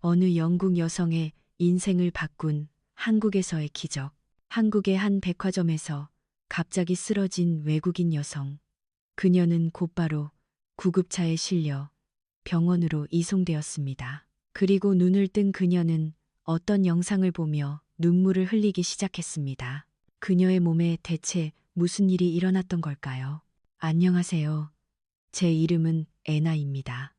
어느 영국 여성의 인생을 바꾼 한국에서의 기적. 한국의 한 백화점에서 갑자기 쓰러진 외국인 여성. 그녀는 곧바로 구급차에 실려 병원으로 이송되었습니다. 그리고 눈을 뜬 그녀는 어떤 영상을 보며 눈물을 흘리기 시작했습니다. 그녀의 몸에 대체 무슨 일이 일어났던 걸까요? 안녕하세요. 제 이름은 애나입니다.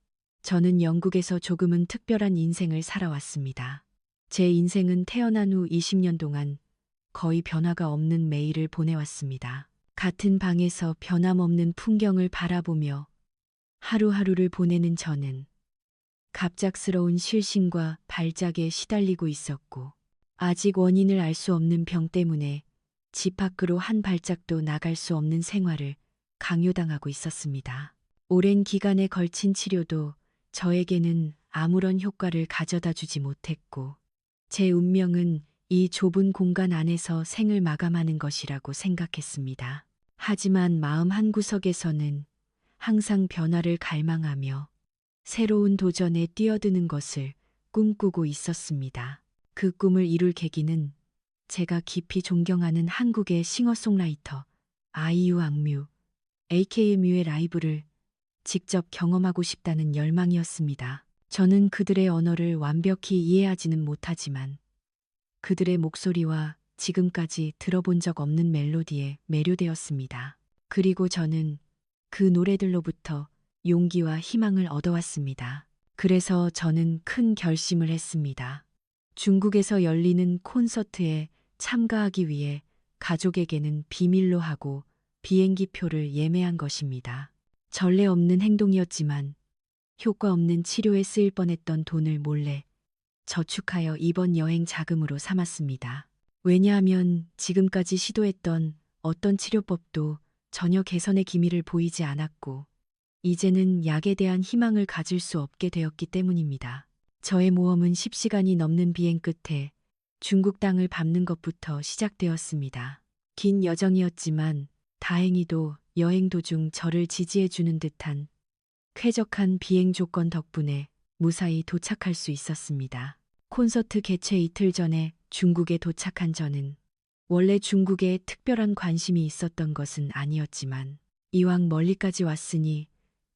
저는 영국에서 조금은 특별한 인생을 살아왔습니다. 제 인생은 태어난 후 20년 동안 거의 변화가 없는 매일을 보내왔습니다. 같은 방에서 변함없는 풍경을 바라보며 하루하루를 보내는 저는 갑작스러운 실신과 발작에 시달리고 있었고, 아직 원인을 알 수 없는 병 때문에 집 밖으로 한 발짝도 나갈 수 없는 생활을 강요당하고 있었습니다. 오랜 기간에 걸친 치료도 저에게는 아무런 효과를 가져다 주지 못했고, 제 운명은 이 좁은 공간 안에서 생을 마감하는 것이라고 생각했습니다. 하지만 마음 한구석에서는 항상 변화를 갈망하며 새로운 도전에 뛰어드는 것을 꿈꾸고 있었습니다. 그 꿈을 이룰 계기는 제가 깊이 존경하는 한국의 싱어송라이터 아이유 악뮤, AKA 뮤의 라이브를 직접 경험하고 싶다는 열망이었습니다. 저는 그들의 언어를 완벽히 이해하지는 못하지만 그들의 목소리와 지금까지 들어본 적 없는 멜로디에 매료되었습니다. 그리고 저는 그 노래들로부터 용기와 희망을 얻어왔습니다. 그래서 저는 큰 결심을 했습니다. 중국에서 열리는 콘서트에 참가하기 위해 가족에게는 비밀로 하고 비행기표를 예매한 것입니다. 전례 없는 행동이었지만 효과 없는 치료에 쓰일 뻔했던 돈을 몰래 저축하여 이번 여행 자금으로 삼았습니다. 왜냐하면 지금까지 시도했던 어떤 치료법도 전혀 개선의 기미를 보이지 않았고, 이제는 약에 대한 희망을 가질 수 없게 되었기 때문입니다. 저의 모험은 10시간이 넘는 비행 끝에 중국 땅을 밟는 것부터 시작되었습니다. 긴 여정이었지만 다행히도 여행 도중 저를 지지해주는 듯한 쾌적한 비행 조건 덕분에 무사히 도착할 수 있었습니다. 콘서트 개최 이틀 전에 중국에 도착한 저는 원래 중국에 특별한 관심이 있었던 것은 아니었지만 이왕 멀리까지 왔으니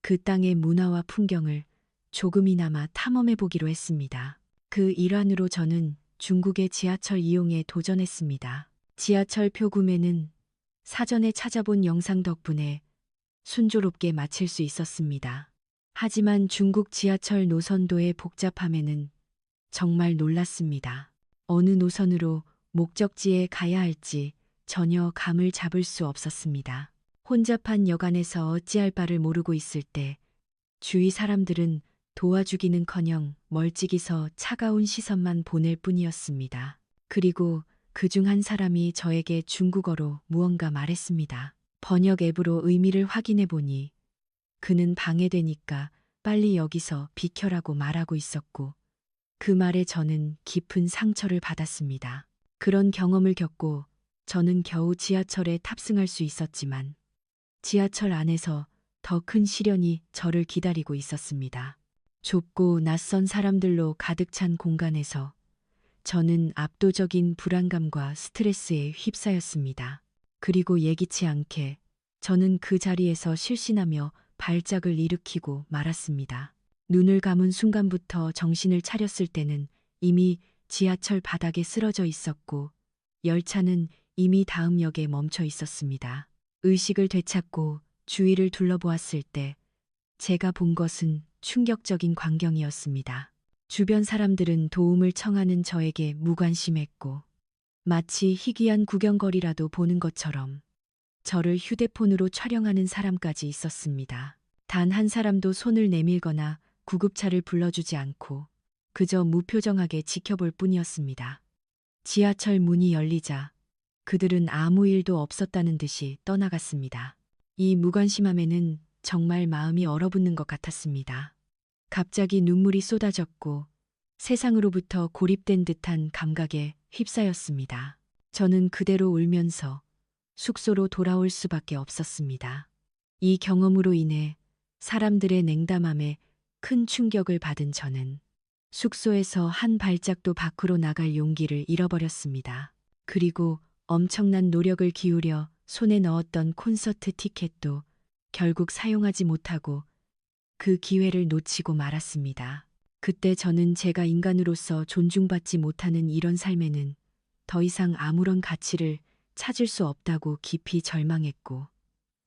그 땅의 문화와 풍경을 조금이나마 탐험해 보기로 했습니다. 그 일환으로 저는 중국의 지하철 이용에 도전했습니다. 지하철 표 구매는 사전에 찾아본 영상 덕분에 순조롭게 마칠 수 있었습니다. 하지만 중국 지하철 노선도의 복잡함에는 정말 놀랐습니다. 어느 노선으로 목적지에 가야 할지 전혀 감을 잡을 수 없었습니다. 혼잡한 여간에서 어찌할 바를 모르고 있을 때 주위 사람들은 도와주기는커녕 멀찍이서 차가운 시선만 보낼 뿐이었습니다. 그리고 그중 한 사람이 저에게 중국어로 무언가 말했습니다. 번역 앱으로 의미를 확인해 보니 그는 방해되니까 빨리 여기서 비켜라고 말하고 있었고, 그 말에 저는 깊은 상처를 받았습니다. 그런 경험을 겪고 저는 겨우 지하철에 탑승할 수 있었지만 지하철 안에서 더 큰 시련이 저를 기다리고 있었습니다. 좁고 낯선 사람들로 가득 찬 공간에서 저는 압도적인 불안감과 스트레스에 휩싸였습니다. 그리고 예기치 않게 저는 그 자리에서 실신하며 발작을 일으키고 말았습니다. 눈을 감은 순간부터 정신을 차렸을 때는 이미 지하철 바닥에 쓰러져 있었고, 열차는 이미 다음 역에 멈춰 있었습니다. 의식을 되찾고 주위를 둘러보았을 때 제가 본 것은 충격적인 광경이었습니다. 주변 사람들은 도움을 청하는 저에게 무관심했고, 마치 희귀한 구경거리라도 보는 것처럼 저를 휴대폰으로 촬영하는 사람까지 있었습니다. 단 한 사람도 손을 내밀거나 구급차를 불러주지 않고 그저 무표정하게 지켜볼 뿐이었습니다. 지하철 문이 열리자 그들은 아무 일도 없었다는 듯이 떠나갔습니다. 이 무관심함에는 정말 마음이 얼어붙는 것 같았습니다. 갑자기 눈물이 쏟아졌고 세상으로부터 고립된 듯한 감각에 휩싸였습니다. 저는 그대로 울면서 숙소로 돌아올 수밖에 없었습니다. 이 경험으로 인해 사람들의 냉담함에 큰 충격을 받은 저는 숙소에서 한 발짝도 밖으로 나갈 용기를 잃어버렸습니다. 그리고 엄청난 노력을 기울여 손에 넣었던 콘서트 티켓도 결국 사용하지 못하고 그 기회를 놓치고 말았습니다. 그때 저는 제가 인간으로서 존중받지 못하는 이런 삶에는 더 이상 아무런 가치를 찾을 수 없다고 깊이 절망했고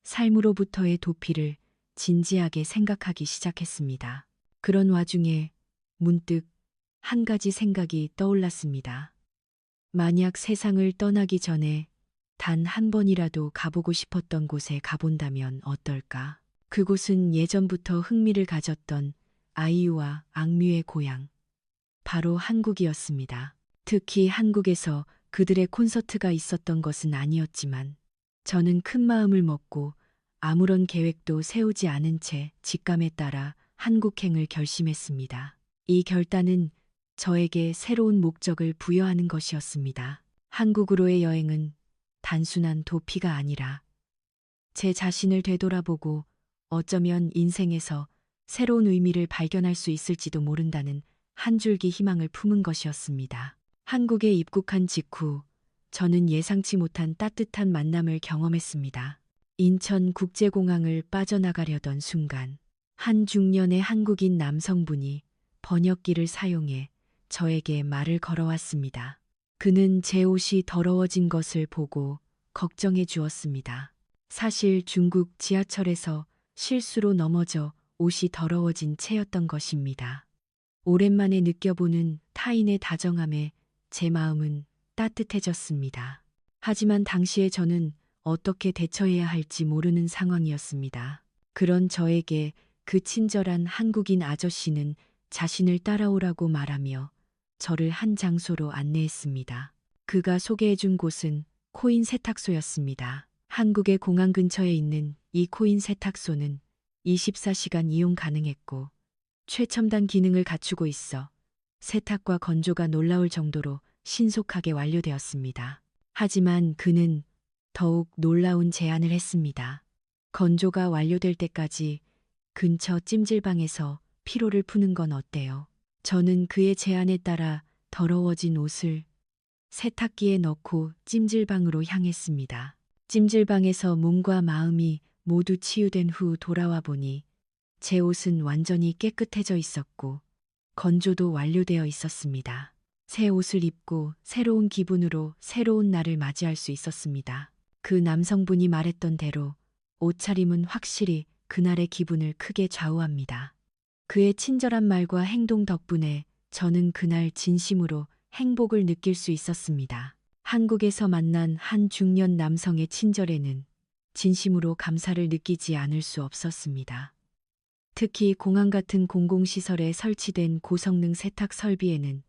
삶으로부터의 도피를 진지하게 생각하기 시작했습니다. 그런 와중에 문득 한 가지 생각이 떠올랐습니다. 만약 세상을 떠나기 전에 단 한 번이라도 가보고 싶었던 곳에 가본다면 어떨까? 그곳은 예전부터 흥미를 가졌던 아이유와 악뮤의 고향, 바로 한국이었습니다. 특히 한국에서 그들의 콘서트가 있었던 것은 아니었지만 저는 큰 마음을 먹고 아무런 계획도 세우지 않은 채 직감에 따라 한국행을 결심했습니다. 이 결단은 저에게 새로운 목적을 부여하는 것이었습니다. 한국으로의 여행은 단순한 도피가 아니라 제 자신을 되돌아보고 어쩌면 인생에서 새로운 의미를 발견할 수 있을지도 모른다는 한 줄기 희망을 품은 것이었습니다. 한국에 입국한 직후 저는 예상치 못한 따뜻한 만남을 경험했습니다. 인천국제공항을 빠져나가려던 순간 한 중년의 한국인 남성분이 번역기를 사용해 저에게 말을 걸어왔습니다. 그는 제 옷이 더러워진 것을 보고 걱정해 주었습니다. 사실 중국 지하철에서 실수로 넘어져 옷이 더러워진 채였던 것입니다. 오랜만에 느껴보는 타인의 다정함에 제 마음은 따뜻해졌습니다. 하지만 당시에 저는 어떻게 대처해야 할지 모르는 상황이었습니다. 그런 저에게 그 친절한 한국인 아저씨는 자신을 따라오라고 말하며 저를 한 장소로 안내했습니다. 그가 소개해준 곳은 코인 세탁소였습니다. 한국의 공항 근처에 있는 이 코인 세탁소는 24시간 이용 가능했고 최첨단 기능을 갖추고 있어 세탁과 건조가 놀라울 정도로 신속하게 완료되었습니다. 하지만 그는 더욱 놀라운 제안을 했습니다. 건조가 완료될 때까지 근처 찜질방에서 피로를 푸는 건 어때요? 저는 그의 제안에 따라 더러워진 옷을 세탁기에 넣고 찜질방으로 향했습니다. 찜질방에서 몸과 마음이 모두 치유된 후 돌아와 보니 제 옷은 완전히 깨끗해져 있었고 건조도 완료되어 있었습니다. 새 옷을 입고 새로운 기분으로 새로운 날을 맞이할 수 있었습니다. 그 남성분이 말했던 대로 옷차림은 확실히 그날의 기분을 크게 좌우합니다. 그의 친절한 말과 행동 덕분에 저는 그날 진심으로 행복을 느낄 수 있었습니다. 한국에서 만난 한 중년 남성의 친절에는 진심으로 감사를 느끼지 않을 수 없었습니다. 특히 공항 같은 공공시설에 설치된 고성능 세탁 설비에는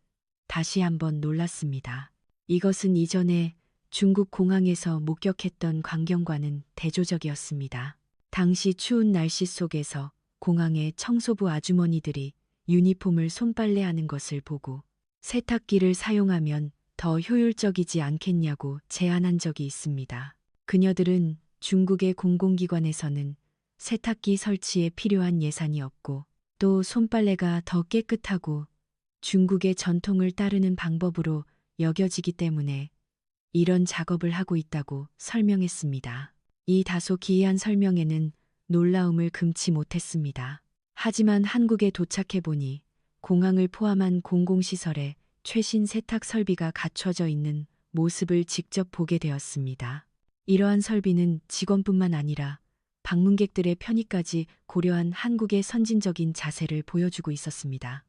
다시 한번 놀랐습니다. 이것은 이전에 중국 공항에서 목격했던 광경과는 대조적이었습니다. 당시 추운 날씨 속에서 공항의 청소부 아주머니들이 유니폼을 손빨래하는 것을 보고 세탁기를 사용하면 더 효율적이지 않겠냐고 제안한 적이 있습니다. 그녀들은 중국의 공공기관에서는 세탁기 설치에 필요한 예산이 없고 또 손빨래가 더 깨끗하고 중국의 전통을 따르는 방법으로 여겨지기 때문에 이런 작업을 하고 있다고 설명했습니다. 이 다소 기이한 설명에는 놀라움을 금치 못했습니다. 하지만 한국에 도착해 보니 공항을 포함한 공공시설에 최신 세탁 설비가 갖춰져 있는 모습을 직접 보게 되었습니다. 이러한 설비는 직원뿐만 아니라 방문객들의 편의까지 고려한 한국의 선진적인 자세를 보여주고 있었습니다.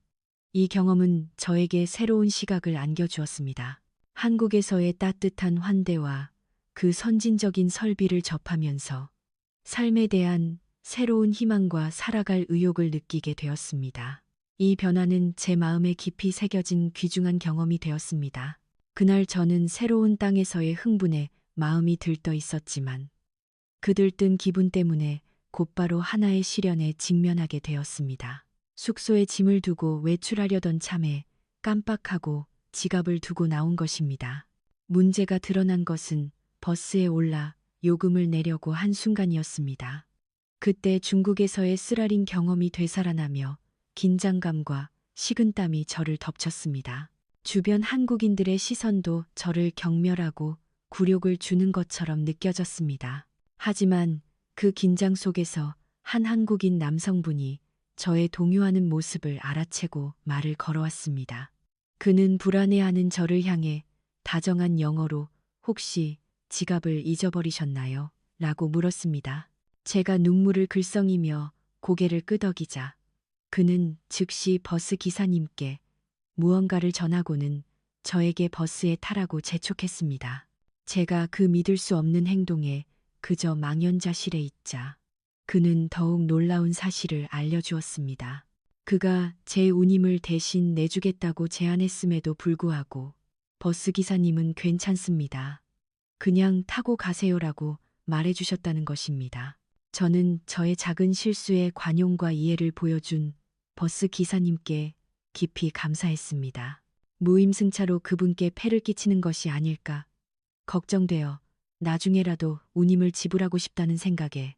이 경험은 저에게 새로운 시각을 안겨주었습니다. 한국에서의 따뜻한 환대와 그 선진적인 설비를 접하면서 삶에 대한 새로운 희망과 살아갈 의욕을 느끼게 되었습니다. 이 변화는 제 마음에 깊이 새겨진 귀중한 경험이 되었습니다. 그날 저는 새로운 땅에서의 흥분에 마음이 들떠 있었지만 그 들뜬 기분 때문에 곧바로 하나의 시련에 직면하게 되었습니다. 숙소에 짐을 두고 외출하려던 참에 깜빡하고 지갑을 두고 나온 것입니다. 문제가 드러난 것은 버스에 올라 요금을 내려고 한 순간이었습니다. 그때 중국에서의 쓰라린 경험이 되살아나며 긴장감과 식은땀이 저를 덮쳤습니다. 주변 한국인들의 시선도 저를 경멸하고 굴욕을 주는 것처럼 느껴졌습니다. 하지만 그 긴장 속에서 한 한국인 남성분이 저의 동요하는 모습을 알아채고 말을 걸어왔습니다. 그는 불안해하는 저를 향해 다정한 영어로 혹시 지갑을 잊어버리셨나요? 라고 물었습니다. 제가 눈물을 글썽이며 고개를 끄덕이자 그는 즉시 버스 기사님께 무언가를 전하고는 저에게 버스에 타라고 재촉했습니다. 제가 그 믿을 수 없는 행동에 그저 망연자실해 있자 그는 더욱 놀라운 사실을 알려주었습니다. 그가 제 운임을 대신 내주겠다고 제안했음에도 불구하고 버스 기사님은 괜찮습니다. 그냥 타고 가세요라고 말해주셨다는 것입니다. 저는 저의 작은 실수에 관용과 이해를 보여준 버스 기사님께 깊이 감사했습니다. 무임승차로 그분께 폐를 끼치는 것이 아닐까 걱정되어 나중에라도 운임을 지불하고 싶다는 생각에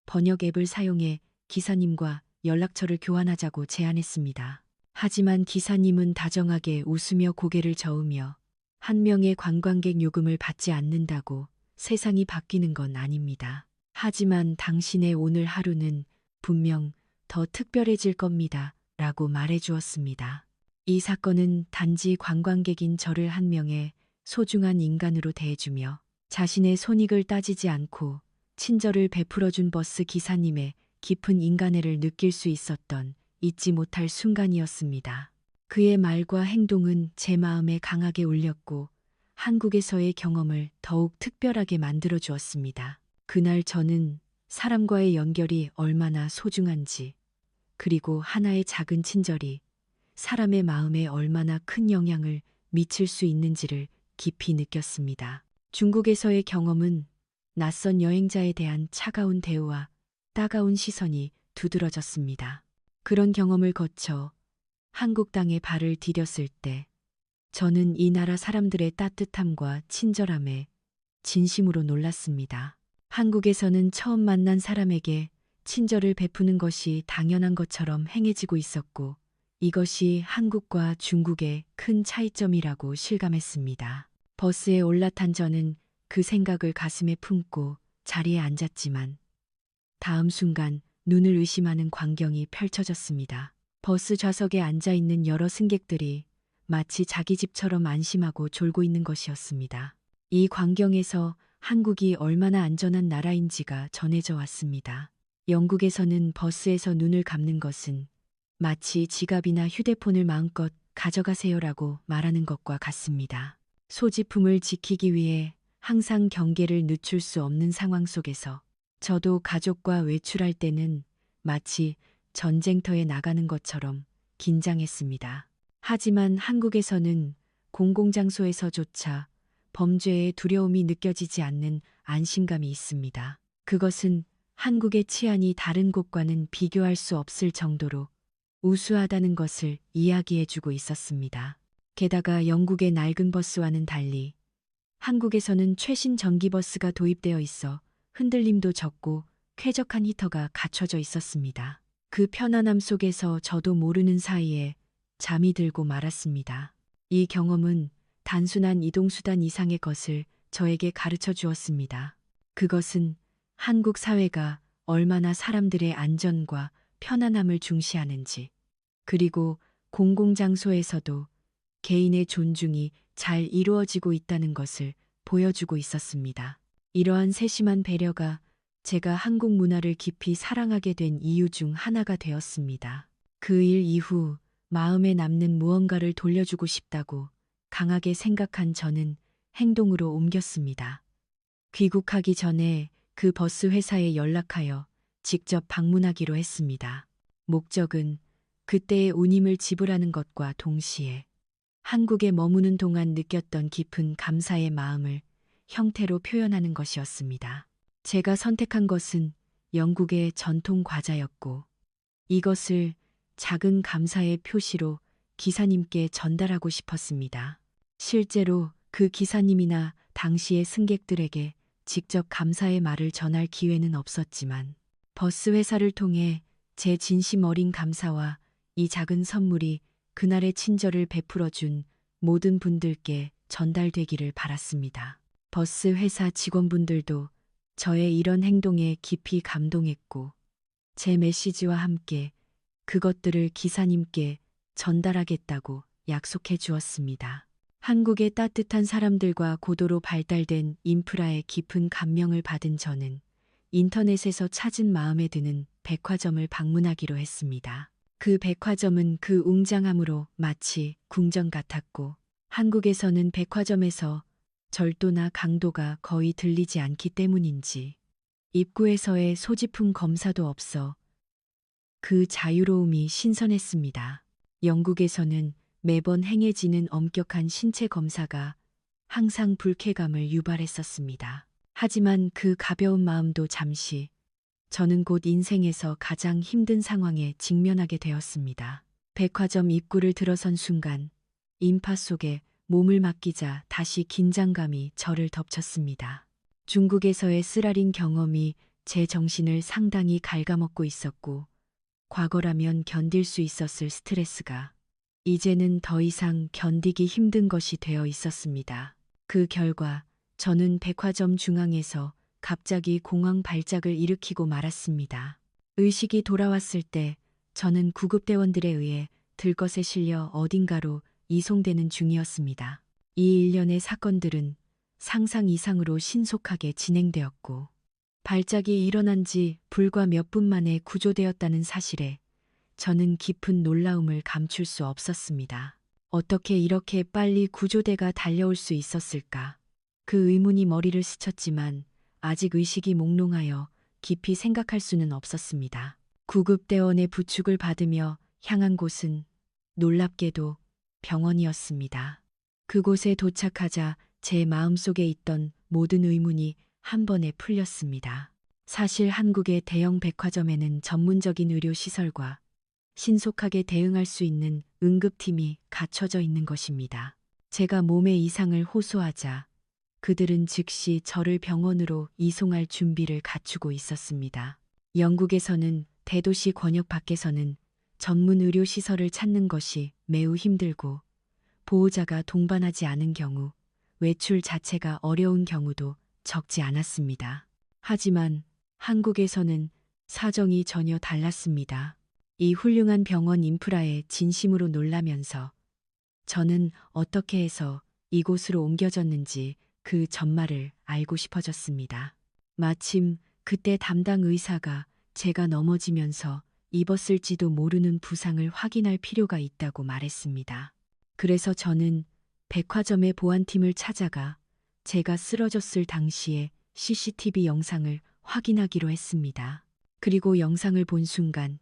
번역 앱을 사용해 기사님과 연락처를 교환하자고 제안했습니다. 하지만 기사님은 다정하게 웃으며 고개를 저으며 한 명의 관광객 요금을 받지 않는다고 세상이 바뀌는 건 아닙니다. 하지만 당신의 오늘 하루는 분명 더 특별해질 겁니다. 라고 말해 주었습니다. 이 사건은 단지 관광객인 저를 한 명의 소중한 인간으로 대해주며 자신의 손익을 따지지 않고 친절을 베풀어준 버스 기사님의 깊은 인간애를 느낄 수 있었던 잊지 못할 순간이었습니다. 그의 말과 행동은 제 마음에 강하게 울렸고 한국에서의 경험을 더욱 특별하게 만들어 주었습니다. 그날 저는 사람과의 연결이 얼마나 소중한지 그리고 하나의 작은 친절이 사람의 마음에 얼마나 큰 영향을 미칠 수 있는지를 깊이 느꼈습니다. 중국에서의 경험은 낯선 여행자에 대한 차가운 대우와 따가운 시선이 두드러졌습니다. 그런 경험을 거쳐 한국 땅에 발을 디뎠을 때 저는 이 나라 사람들의 따뜻함과 친절함에 진심으로 놀랐습니다. 한국에서는 처음 만난 사람에게 친절을 베푸는 것이 당연한 것처럼 행해지고 있었고 이것이 한국과 중국의 큰 차이점이라고 실감했습니다. 버스에 올라탄 저는 그 생각을 가슴에 품고 자리에 앉았지만 다음 순간 눈을 의심하는 광경이 펼쳐졌습니다. 버스 좌석에 앉아있는 여러 승객들이 마치 자기 집처럼 안심하고 졸고 있는 것이었습니다. 이 광경에서 한국이 얼마나 안전한 나라인지가 전해져 왔습니다. 영국에서는 버스에서 눈을 감는 것은 마치 지갑이나 휴대폰을 마음껏 가져가세요라고 말하는 것과 같습니다. 소지품을 지키기 위해 항상 경계를 늦출 수 없는 상황 속에서 저도 가족과 외출할 때는 마치 전쟁터에 나가는 것처럼 긴장했습니다. 하지만 한국에서는 공공장소에서조차 범죄의 두려움이 느껴지지 않는 안심감이 있습니다. 그것은 한국의 치안이 다른 곳과는 비교할 수 없을 정도로 우수하다는 것을 이야기해주고 있었습니다. 게다가 영국의 낡은 버스와는 달리 한국에서는 최신 전기버스가 도입되어 있어 흔들림도 적고 쾌적한 히터가 갖춰져 있었습니다. 그 편안함 속에서 저도 모르는 사이에 잠이 들고 말았습니다. 이 경험은 단순한 이동수단 이상의 것을 저에게 가르쳐 주었습니다. 그것은 한국 사회가 얼마나 사람들의 안전과 편안함을 중시하는지, 그리고 공공장소에서도 개인의 존중이 잘 이루어지고 있다는 것을 보여주고 있었습니다. 이러한 세심한 배려가 제가 한국 문화를 깊이 사랑하게 된 이유 중 하나가 되었습니다. 그 일 이후 마음에 남는 무언가를 돌려주고 싶다고 강하게 생각한 저는 행동으로 옮겼습니다. 귀국하기 전에 그 버스 회사에 연락하여 직접 방문하기로 했습니다. 목적은 그때의 운임을 지불하는 것과 동시에 한국에 머무는 동안 느꼈던 깊은 감사의 마음을 형태로 표현하는 것이었습니다. 제가 선택한 것은 영국의 전통 과자였고 이것을 작은 감사의 표시로 기사님께 전달하고 싶었습니다. 실제로 그 기사님이나 당시의 승객들에게 직접 감사의 말을 전할 기회는 없었지만 버스 회사를 통해 제 진심 어린 감사와 이 작은 선물이 그날의 친절을 베풀어준 모든 분들께 전달되기를 바랐습니다. 버스 회사 직원분들도 저의 이런 행동에 깊이 감동했고 제 메시지와 함께 그것들을 기사님께 전달하겠다고 약속해 주었습니다. 한국의 따뜻한 사람들과 고도로 발달된 인프라에 깊은 감명을 받은 저는 인터넷에서 찾은 마음에 드는 백화점을 방문하기로 했습니다. 그 백화점은 그 웅장함으로 마치 궁전 같았고 한국에서는 백화점에서 절도나 강도가 거의 들리지 않기 때문인지 입구에서의 소지품 검사도 없어 그 자유로움이 신선했습니다. 영국에서는 매번 행해지는 엄격한 신체 검사가 항상 불쾌감을 유발했었습니다. 하지만 그 가벼운 마음도 잠시 저는 곧 인생에서 가장 힘든 상황에 직면하게 되었습니다. 백화점 입구를 들어선 순간 인파 속에 몸을 맡기자 다시 긴장감이 저를 덮쳤습니다. 중국에서의 쓰라린 경험이 제 정신을 상당히 갉아먹고 있었고 과거라면 견딜 수 있었을 스트레스가 이제는 더 이상 견디기 힘든 것이 되어 있었습니다. 그 결과 저는 백화점 중앙에서 갑자기 공황 발작을 일으키고 말았습니다. 의식이 돌아왔을 때 저는 구급대원들에 의해 들것에 실려 어딘가로 이송되는 중이었습니다. 이 일련의 사건들은 상상 이상으로 신속하게 진행되었고 발작이 일어난 지 불과 몇 분 만에 구조되었다는 사실에 저는 깊은 놀라움을 감출 수 없었습니다. 어떻게 이렇게 빨리 구조대가 달려올 수 있었을까? 그 의문이 머리를 스쳤지만 아직 의식이 몽롱하여 깊이 생각할 수는 없었습니다. 구급대원의 부축을 받으며 향한 곳은 놀랍게도 병원이었습니다. 그곳에 도착하자 제 마음속에 있던 모든 의문이 한 번에 풀렸습니다. 사실 한국의 대형 백화점에는 전문적인 의료시설과 신속하게 대응할 수 있는 응급팀이 갖춰져 있는 것입니다. 제가 몸에 이상을 호소하자 그들은 즉시 저를 병원으로 이송할 준비를 갖추고 있었습니다. 영국에서는 대도시 권역 밖에서는 전문 의료시설을 찾는 것이 매우 힘들고 보호자가 동반하지 않은 경우 외출 자체가 어려운 경우도 적지 않았습니다. 하지만 한국에서는 사정이 전혀 달랐습니다. 이 훌륭한 병원 인프라에 진심으로 놀라면서 저는 어떻게 해서 이곳으로 옮겨졌는지 그 전말을 알고 싶어졌습니다. 마침 그때 담당 의사가 제가 넘어지면서 입었을지도 모르는 부상을 확인할 필요가 있다고 말했습니다. 그래서 저는 백화점의 보안팀을 찾아가 제가 쓰러졌을 당시의 CCTV 영상을 확인하기로 했습니다. 그리고 영상을 본 순간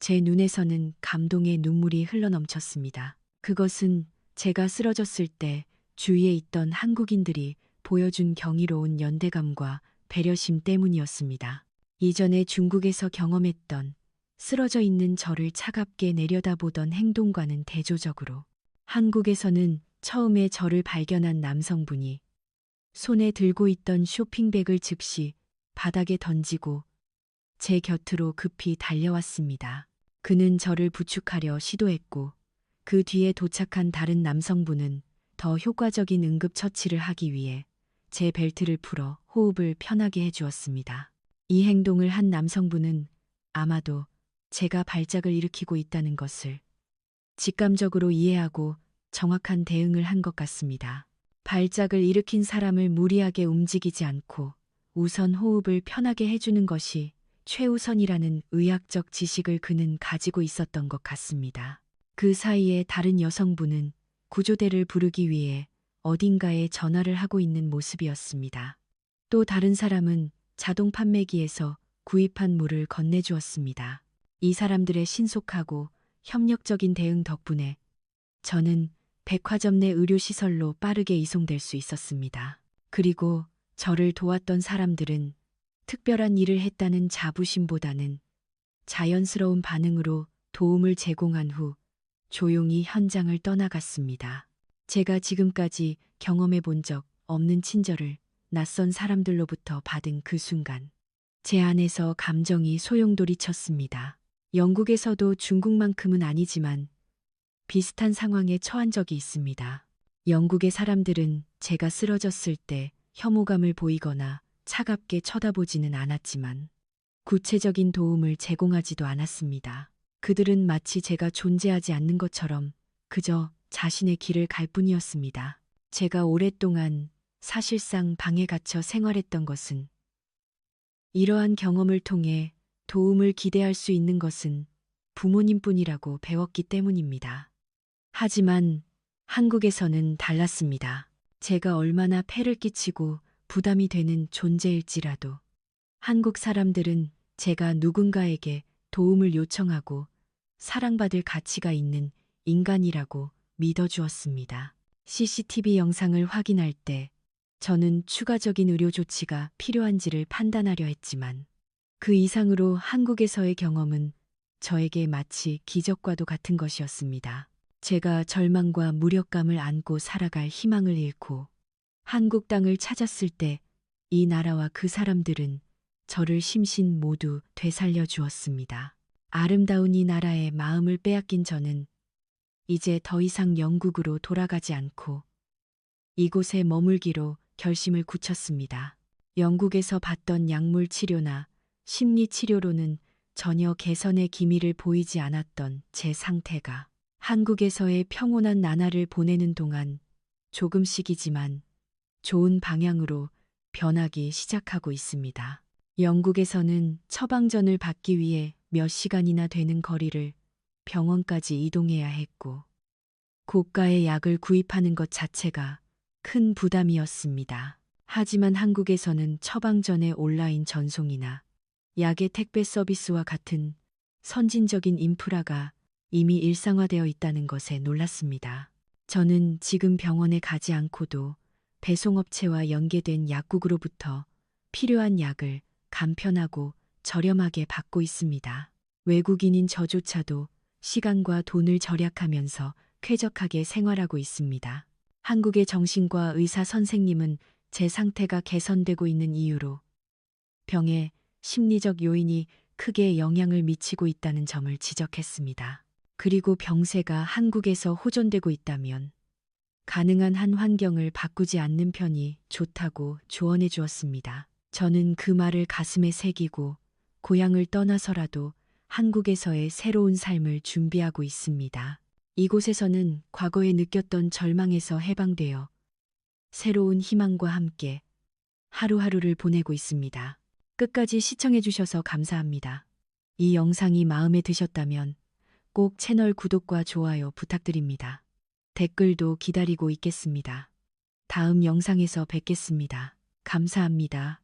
제 눈에서는 감동의 눈물이 흘러넘쳤습니다. 그것은 제가 쓰러졌을 때 주위에 있던 한국인들이 보여준 경이로운 연대감과 배려심 때문이었습니다. 이전에 중국에서 경험했던 쓰러져 있는 저를 차갑게 내려다보던 행동과는 대조적으로 한국에서는 처음에 저를 발견한 남성분이 손에 들고 있던 쇼핑백을 즉시 바닥에 던지고 제 곁으로 급히 달려왔습니다. 그는 저를 부축하려 시도했고 그 뒤에 도착한 다른 남성분은 더 효과적인 응급처치를 하기 위해 제 벨트를 풀어 호흡을 편하게 해주었습니다. 이 행동을 한 남성분은 아마도 제가 발작을 일으키고 있다는 것을 직감적으로 이해하고 정확한 대응을 한 것 같습니다. 발작을 일으킨 사람을 무리하게 움직이지 않고 우선 호흡을 편하게 해주는 것이 최우선이라는 의학적 지식을 그는 가지고 있었던 것 같습니다. 그 사이에 다른 여성분은 구조대를 부르기 위해 어딘가에 전화를 하고 있는 모습이었습니다. 또 다른 사람은 자동 판매기에서 구입한 물을 건네주었습니다. 이 사람들의 신속하고 협력적인 대응 덕분에 저는 백화점 내 의료시설로 빠르게 이송될 수 있었습니다. 그리고 저를 도왔던 사람들은 특별한 일을 했다는 자부심보다는 자연스러운 반응으로 도움을 제공한 후 조용히 현장을 떠나갔습니다. 제가 지금까지 경험해 본 적 없는 친절을 낯선 사람들로부터 받은 그 순간 제 안에서 감정이 소용돌이 쳤습니다. 영국에서도 중국만큼은 아니지만 비슷한 상황에 처한 적이 있습니다. 영국의 사람들은 제가 쓰러졌을 때 혐오감을 보이거나 차갑게 쳐다보지는 않았지만 구체적인 도움을 제공하지도 않았습니다. 그들은 마치 제가 존재하지 않는 것처럼 그저 자신의 길을 갈 뿐이었습니다. 제가 오랫동안 사실상 방에 갇혀 생활했던 것은 이러한 경험을 통해 도움을 기대할 수 있는 것은 부모님뿐이라고 배웠기 때문입니다. 하지만 한국에서는 달랐습니다. 제가 얼마나 폐를 끼치고 부담이 되는 존재일지라도 한국 사람들은 제가 누군가에게 도움을 요청하고 사랑받을 가치가 있는 인간이라고 믿어주었습니다. CCTV 영상을 확인할 때 저는 추가적인 의료 조치가 필요한지를 판단하려 했지만 그 이상으로 한국에서의 경험은 저에게 마치 기적과도 같은 것이었습니다. 제가 절망과 무력감을 안고 살아갈 희망을 잃고 한국 땅을 찾았을 때 이 나라와 그 사람들은 저를 심신 모두 되살려 주었습니다. 아름다운 이 나라의 마음을 빼앗긴 저는 이제 더 이상 영국으로 돌아가지 않고 이곳에 머물기로 결심을 굳혔습니다. 영국에서 받던 약물 치료나 심리 치료로는 전혀 개선의 기미를 보이지 않았던 제 상태가 한국에서의 평온한 나날을 보내는 동안 조금씩이지만 좋은 방향으로 변하기 시작하고 있습니다. 영국에서는 처방전을 받기 위해 몇 시간이나 되는 거리를 병원까지 이동해야 했고 고가의 약을 구입하는 것 자체가 큰 부담이었습니다. 하지만 한국에서는 처방전의 온라인 전송이나 약의 택배 서비스와 같은 선진적인 인프라가 이미 일상화되어 있다는 것에 놀랐습니다. 저는 지금 병원에 가지 않고도 배송업체와 연계된 약국으로부터 필요한 약을 간편하고 저렴하게 받고 있습니다. 외국인인 저조차도 시간과 돈을 절약하면서 쾌적하게 생활하고 있습니다. 한국의 정신과 의사 선생님은 제 상태가 개선되고 있는 이유로 병에 심리적 요인이 크게 영향을 미치고 있다는 점을 지적했습니다. 그리고 병세가 한국에서 호전되고 있다면 가능한 한 환경을 바꾸지 않는 편이 좋다고 조언해 주었습니다. 저는 그 말을 가슴에 새기고 고향을 떠나서라도 한국에서의 새로운 삶을 준비하고 있습니다. 이곳에서는 과거에 느꼈던 절망에서 해방되어 새로운 희망과 함께 하루하루를 보내고 있습니다. 끝까지 시청해 주셔서 감사합니다. 이 영상이 마음에 드셨다면 꼭 채널 구독과 좋아요 부탁드립니다. 댓글도 기다리고 있겠습니다. 다음 영상에서 뵙겠습니다. 감사합니다.